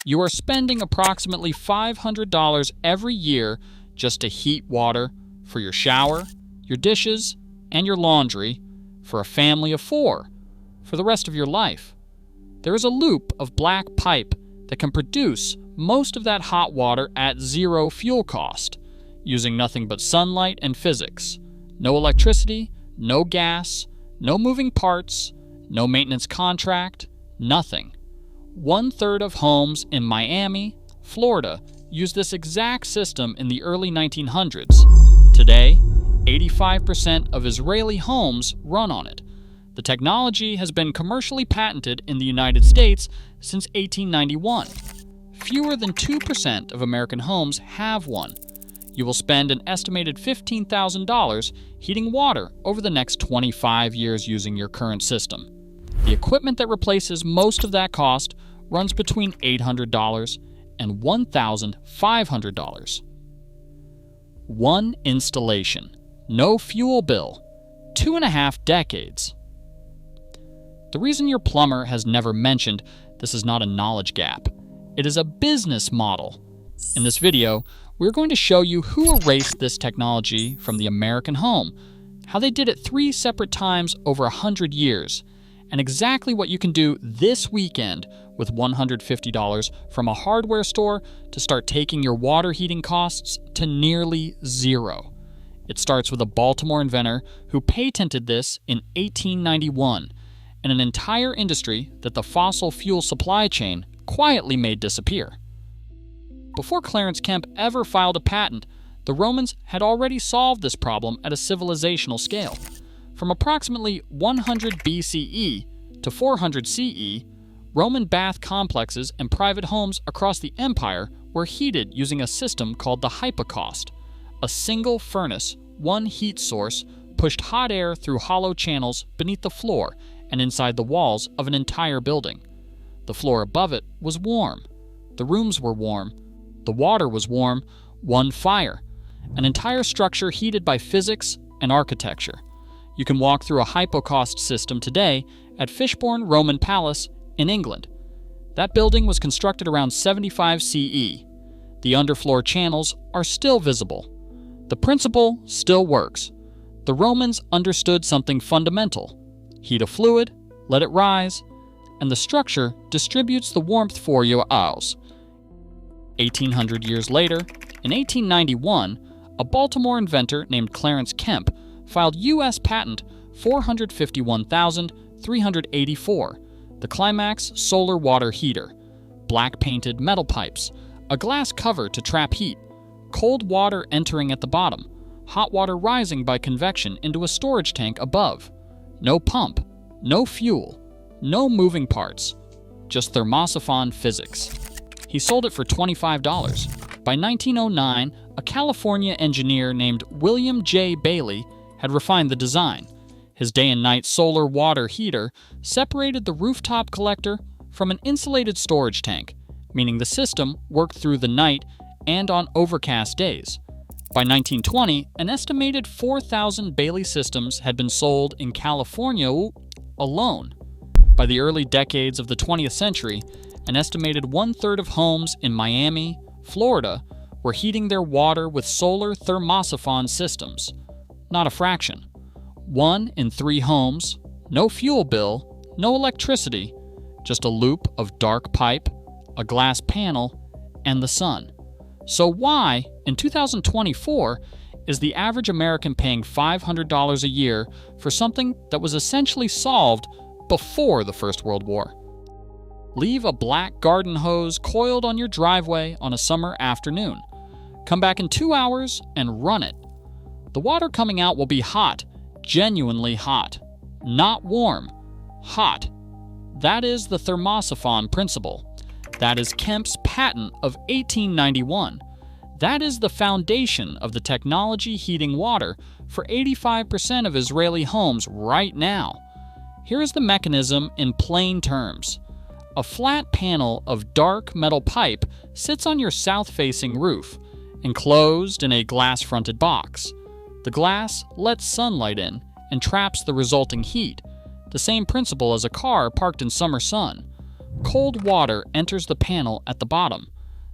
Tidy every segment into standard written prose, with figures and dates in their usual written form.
You are spending approximately $500 every year just to heat water for your shower, your dishes, and your laundry for a family of 4 for the rest of your life. There is a loop of black pipe that can produce most of that hot water at zero fuel cost, using nothing but sunlight and physics. No electricity, no gas, no moving parts, no maintenance contract, nothing. 1/3 of homes in Miami, Florida, used this exact system in the early 1900s. Today, 85% of Israeli homes run on it. The technology has been commercially patented in the United States since 1891. Fewer than 2% of American homes have one. You will spend an estimated $15,000 heating water over the next 25 years using your current system. The equipment that replaces most of that cost runs between $800 and $1,500. One installation, no fuel bill, 2.5 decades. The reason your plumber has never mentioned this is not a knowledge gap. It is a business model. In this video, we're going to show you who erased this technology from the American home, how they did it 3 separate times over 100 years, and exactly what you can do this weekend with $150 from a hardware store to start taking your water heating costs to nearly zero. It starts with a Baltimore inventor who patented this in 1891, and an entire industry that the fossil fuel supply chain quietly made disappear. Before Clarence Kemp ever filed a patent, the Romans had already solved this problem at a civilizational scale. From approximately 100 BCE to 400 CE, Roman bath complexes and private homes across the empire were heated using a system called the hypocaust. A single furnace, one heat source, pushed hot air through hollow channels beneath the floor and inside the walls of an entire building. The floor above it was warm. The rooms were warm. The water was warm. One fire. An entire structure heated by physics and architecture. You can walk through a hypocaust system today at Fishbourne Roman Palace in England. That building was constructed around 75 CE. The underfloor channels are still visible. The principle still works. The Romans understood something fundamental. Heat a fluid, let it rise, and the structure distributes the warmth for you hours. 1800 years later, in 1891, a Baltimore inventor named Clarence Kemp filed U.S. patent 451,384, the Climax solar water heater, black painted metal pipes, a glass cover to trap heat, cold water entering at the bottom, hot water rising by convection into a storage tank above. No pump, no fuel, no moving parts, just thermosophon physics. He sold it for $25. By 1909, a California engineer named William J. Bailey had refined the design. His day and night solar water heater separated the rooftop collector from an insulated storage tank, meaning the system worked through the night and on overcast days. By 1920, an estimated 4,000 Bailey systems had been sold in California alone. By the early decades of the 20th century, an estimated 1/3 of homes in Miami, Florida, were heating their water with solar thermosophon systems. Not a fraction. 1 in 3 homes, no fuel bill, no electricity, just a loop of dark pipe, a glass panel, and the sun. So why, in 2024, is the average American paying $500 a year for something that was essentially solved before the First World War? Leave a black garden hose coiled on your driveway on a summer afternoon. Come back in 2 hours and run it. The water coming out will be hot, genuinely hot. Not warm, hot. That is the thermosophon principle. That is Kemp's patent of 1891. That is the foundation of the technology heating water for 85% of Israeli homes right now. Here is the mechanism in plain terms. A flat panel of dark metal pipe sits on your south-facing roof, enclosed in a glass-fronted box. The glass lets sunlight in and traps the resulting heat, the same principle as a car parked in summer sun. Cold water enters the panel at the bottom.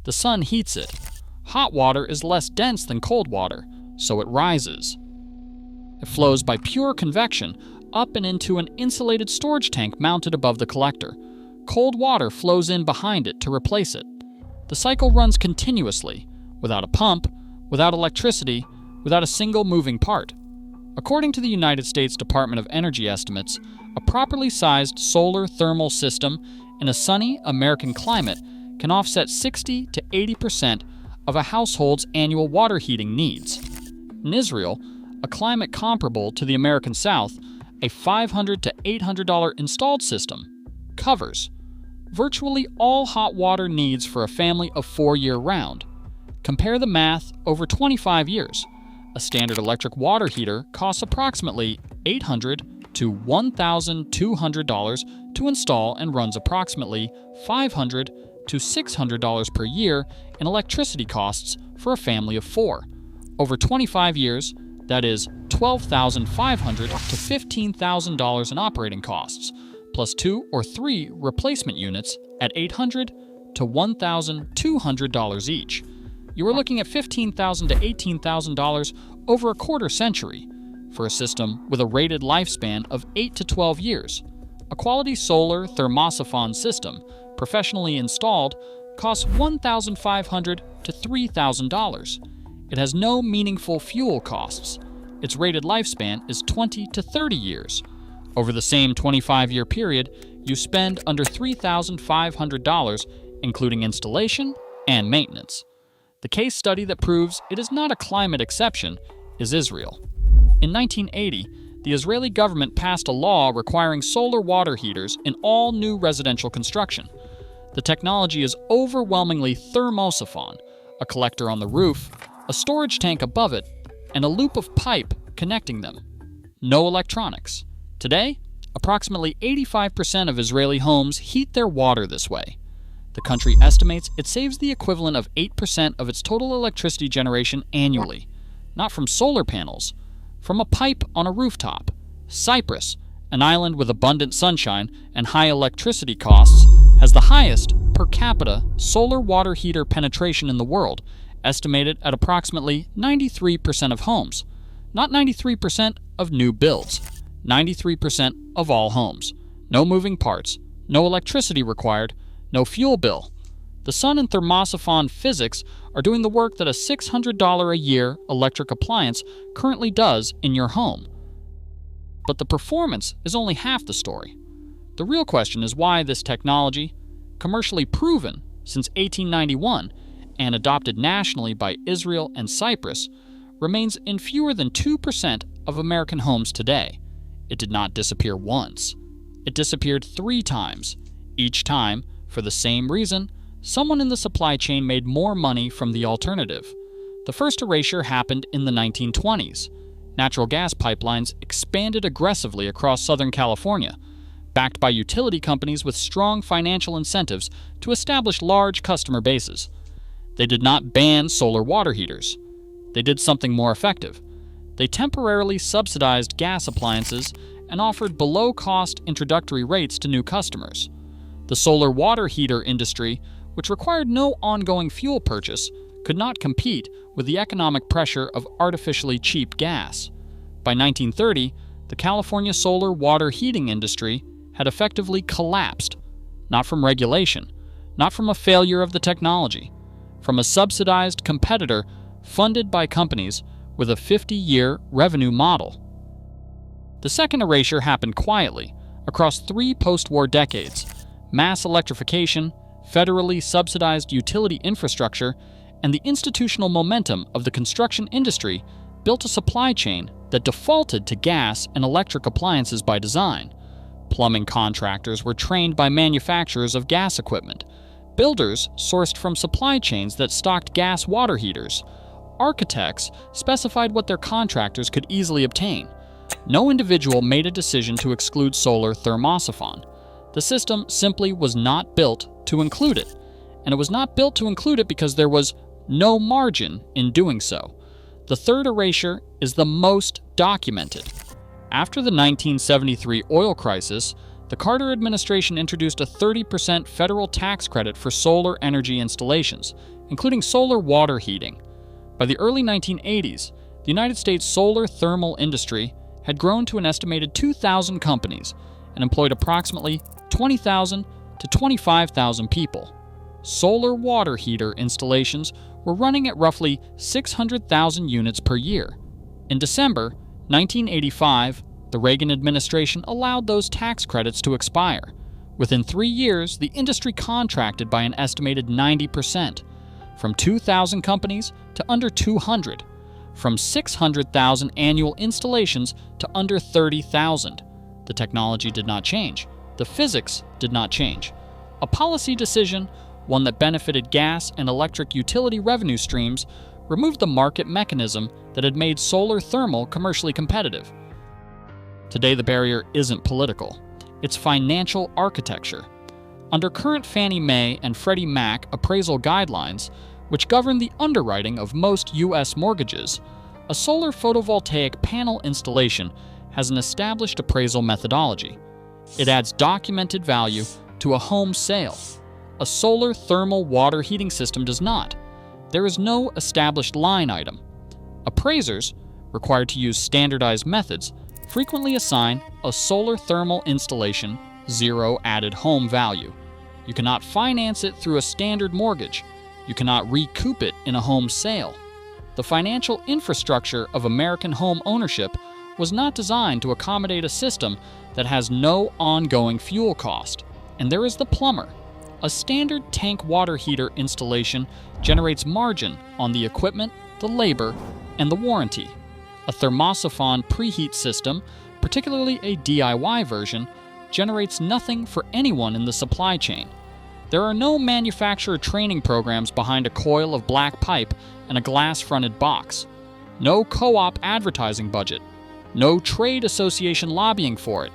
The sun heats it. Hot water is less dense than cold water, so it rises. It flows by pure convection up and into an insulated storage tank mounted above the collector. Cold water flows in behind it to replace it. The cycle runs continuously, without a pump, without electricity, without a single moving part. According to the United States Department of Energy estimates, a properly sized solar thermal system in a sunny American climate can offset 60 to 80% of a household's annual water heating needs. In Israel, a climate comparable to the American South, a $500 to $800 installed system covers virtually all hot water needs for a family of 4 year-round. Compare the math over 25 years. A standard electric water heater costs approximately $800 to $1,200 to install and runs approximately $500 to $600 per year in electricity costs for a family of 4. Over 25 years, that is $12,500 to $15,000 in operating costs, plus 2 or 3 replacement units at $800 to $1,200 each. You are looking at $15,000 to $18,000 over a quarter century for a system with a rated lifespan of 8 to 12 years. A quality solar thermosyphon system, professionally installed, costs $1,500 to $3,000. It has no meaningful fuel costs. Its rated lifespan is 20 to 30 years. Over the same 25-year period, you spend under $3,500, including installation and maintenance. The case study that proves it is not a climate exception is Israel. In 1980, the Israeli government passed a law requiring solar water heaters in all new residential construction. The technology is overwhelmingly thermosyphon, a collector on the roof, a storage tank above it, and a loop of pipe connecting them. No electronics. Today, approximately 85% of Israeli homes heat their water this way. The country estimates it saves the equivalent of 8% of its total electricity generation annually, not from solar panels, from a pipe on a rooftop. Cyprus, an island with abundant sunshine and high electricity costs, has the highest per capita solar water heater penetration in the world, estimated at approximately 93% of homes. Not 93% of new builds, 93% of all homes. No moving parts, no electricity required, no fuel bill. The sun and thermosyphon physics are doing the work that a $600 a year electric appliance currently does in your home. But the performance is only half the story. The real question is why this technology, commercially proven since 1891 and adopted nationally by Israel and Cyprus, remains in fewer than 2% of American homes today. It did not disappear once. It disappeared 3 times. Each time, for the same reason, someone in the supply chain made more money from the alternative. The first erasure happened in the 1920s. Natural gas pipelines expanded aggressively across Southern California, backed by utility companies with strong financial incentives to establish large customer bases. They did not ban solar water heaters. They did something more effective. They temporarily subsidized gas appliances and offered below-cost introductory rates to new customers. The solar water heater industry, which required no ongoing fuel purchase, could not compete with the economic pressure of artificially cheap gas. By 1930, the California solar water heating industry had effectively collapsed, not from regulation, not from a failure of the technology, from a subsidized competitor funded by companies with a 50-year revenue model. The second erasure happened quietly, across 3 post-war decades. Mass electrification, federally subsidized utility infrastructure, and the institutional momentum of the construction industry built a supply chain that defaulted to gas and electric appliances by design. Plumbing contractors were trained by manufacturers of gas equipment. Builders sourced from supply chains that stocked gas water heaters. Architects specified what their contractors could easily obtain. No individual made a decision to exclude solar thermosyphon. The system simply was not built to include it, and it was not built to include it because there was no margin in doing so. The third erasure is the most documented. After the 1973 oil crisis, The Carter administration introduced a 30% federal tax credit for solar energy installations, including solar water heating. By the early 1980s, the United States solar thermal industry had grown to an estimated 2,000 companies and employed approximately 20,000 to 25,000 people. Solar water heater installations were running at roughly 600,000 units per year. In December 1985, the Reagan administration allowed those tax credits to expire. Within 3 years, the industry contracted by an estimated 90%, from 2,000 companies to under 200, from 600,000 annual installations to under 30,000. The technology did not change. The physics did not change. A policy decision, one that benefited gas and electric utility revenue streams, removed the market mechanism that had made solar thermal commercially competitive. Today, the barrier isn't political. It's financial architecture. Under current Fannie Mae and Freddie Mac appraisal guidelines, which govern the underwriting of most U.S. mortgages, a solar photovoltaic panel installation has an established appraisal methodology. It adds documented value to a home sale. A solar thermal water heating system does not. There is no established line item. Appraisers, required to use standardized methods, frequently assign a solar thermal installation zero added home value. You cannot finance it through a standard mortgage. You cannot recoup it in a home sale. The financial infrastructure of American home ownership was not designed to accommodate a system that has no ongoing fuel cost. And there is the plumber. A standard tank water heater installation generates margin on the equipment, the labor, and the warranty. A thermosophon preheat system, particularly a DIY version, generates nothing for anyone in the supply chain. There are no manufacturer training programs behind a coil of black pipe and a glass-fronted box. No co-op advertising budget. No trade association lobbying for it.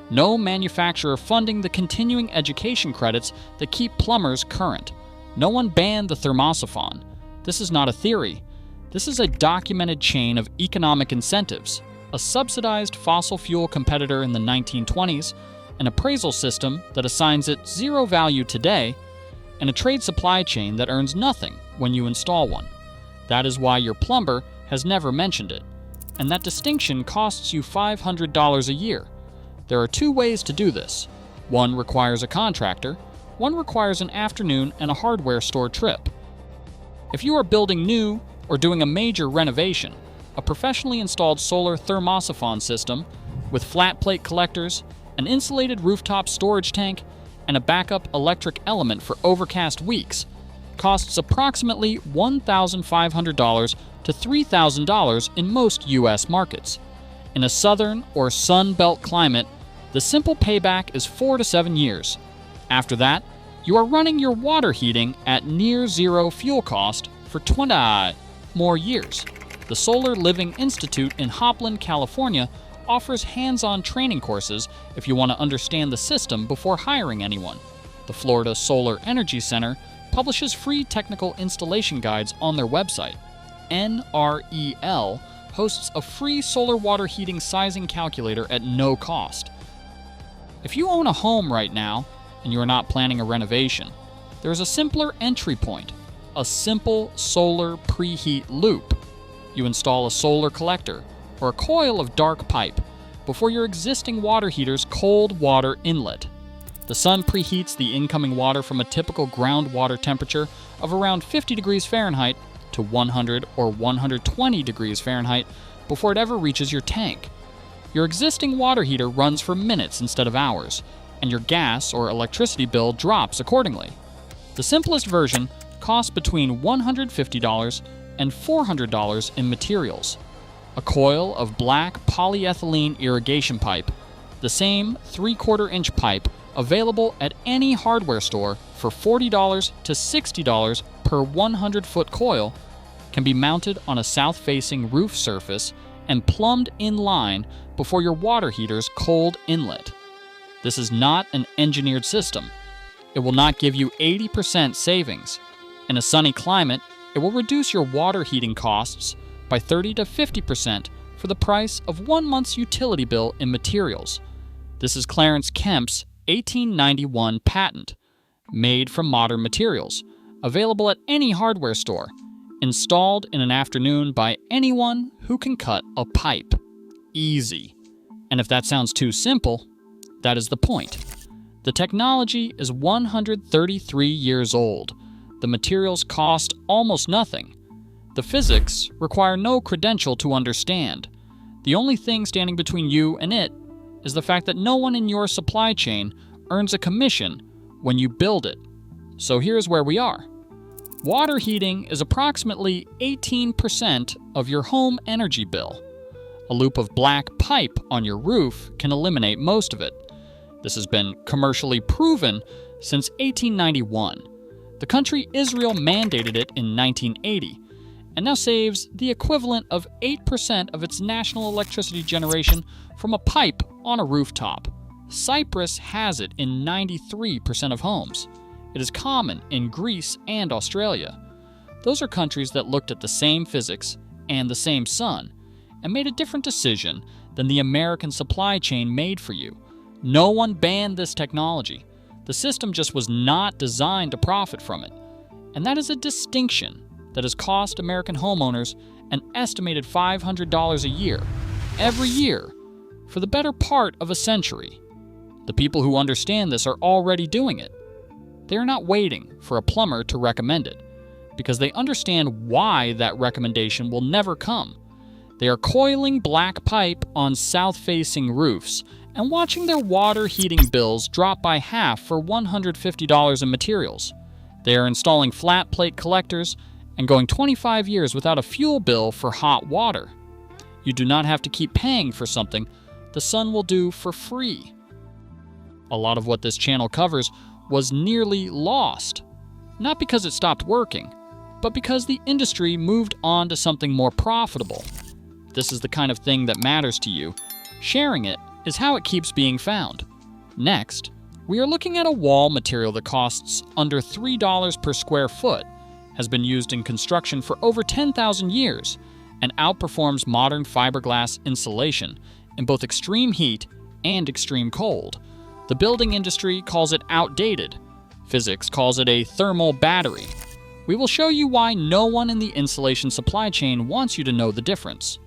No manufacturer funding the continuing education credits that keep plumbers current. No one banned the thermosophon. This is not a theory. This is a documented chain of economic incentives, a subsidized fossil fuel competitor in the 1920s, an appraisal system that assigns it zero value today, and a trade supply chain that earns nothing when you install one. That is why your plumber has never mentioned it, and that distinction costs you $500 a year. There are two ways to do this. One requires a contractor, one requires an afternoon and a hardware store trip. If you are building new or doing a major renovation, a professionally installed solar thermosophon system with flat plate collectors, an insulated rooftop storage tank, and a backup electric element for overcast weeks costs approximately $1,500 to $3,000 in most U.S. markets. In a southern or sun belt climate, the simple payback is 4 to 7 years. After that, you are running your water heating at near zero fuel cost for 20 more years. The Solar Living Institute in Hopland, California offers hands-on training courses if you want to understand the system before hiring anyone. The Florida Solar Energy Center publishes free technical installation guides on their website. NREL hosts a free solar water heating sizing calculator at no cost. If you own a home right now and you are not planning a renovation, there is a simpler entry point, a simple solar preheat loop. You install a solar collector or a coil of dark pipe before your existing water heater's cold water inlet. The sun preheats the incoming water from a typical groundwater temperature of around 50 degrees Fahrenheit to 100 or 120 degrees Fahrenheit before it ever reaches your tank. Your existing water heater runs for minutes instead of hours, and your gas or electricity bill drops accordingly. The simplest version costs between $150 and $400 in materials. A coil of black polyethylene irrigation pipe, the same 3/4 inch pipe available at any hardware store for $40 to $60 per 100-foot coil, can be mounted on a south-facing roof surface and plumbed in line before your water heater's cold inlet. This is not an engineered system. It will not give you 80% savings. In a sunny climate, it will reduce your water heating costs by 30 to 50% for the price of 1 month's utility bill in materials. This is Clarence Kemp's 1891 patent, made from modern materials, available at any hardware store, installed in an afternoon by anyone who can cut a pipe. Easy. And if that sounds too simple, that is the point. The technology is 133 years old. The materials cost almost nothing. The physics require no credential to understand. The only thing standing between you and it is the fact that no one in your supply chain earns a commission when you build it. So here's where we are. Water heating is approximately 18% of your home energy bill. A loop of black pipe on your roof can eliminate most of it. This has been commercially proven since 1891. The country Israel mandated it in 1980, and now saves the equivalent of 8% of its national electricity generation from a pipe on a rooftop. Cyprus has it in 93% of homes. It is common in Greece and Australia. Those are countries that looked at the same physics and the same sun and made a different decision than the American supply chain made for you. No one banned this technology. The system just was not designed to profit from it. And that is a distinction that has cost American homeowners an estimated $500 a year, every year, for the better part of a century. The people who understand this are already doing it. They are not waiting for a plumber to recommend it, because they understand why that recommendation will never come. They are coiling black pipe on south-facing roofs and watching their water heating bills drop by half for $150 in materials. They are installing flat plate collectors and going 25 years without a fuel bill for hot water. You do not have to keep paying for something the sun will do for free. A lot of what this channel covers was nearly lost, not because it stopped working, but because the industry moved on to something more profitable. This is the kind of thing that matters to you. Sharing it is how it keeps being found. Next, we are looking at a wall material that costs under $3 per square foot, has been used in construction for over 10,000 years, and outperforms modern fiberglass insulation in both extreme heat and extreme cold. The building industry calls it outdated. Physics calls it a thermal battery. We will show you why no one in the insulation supply chain wants you to know the difference.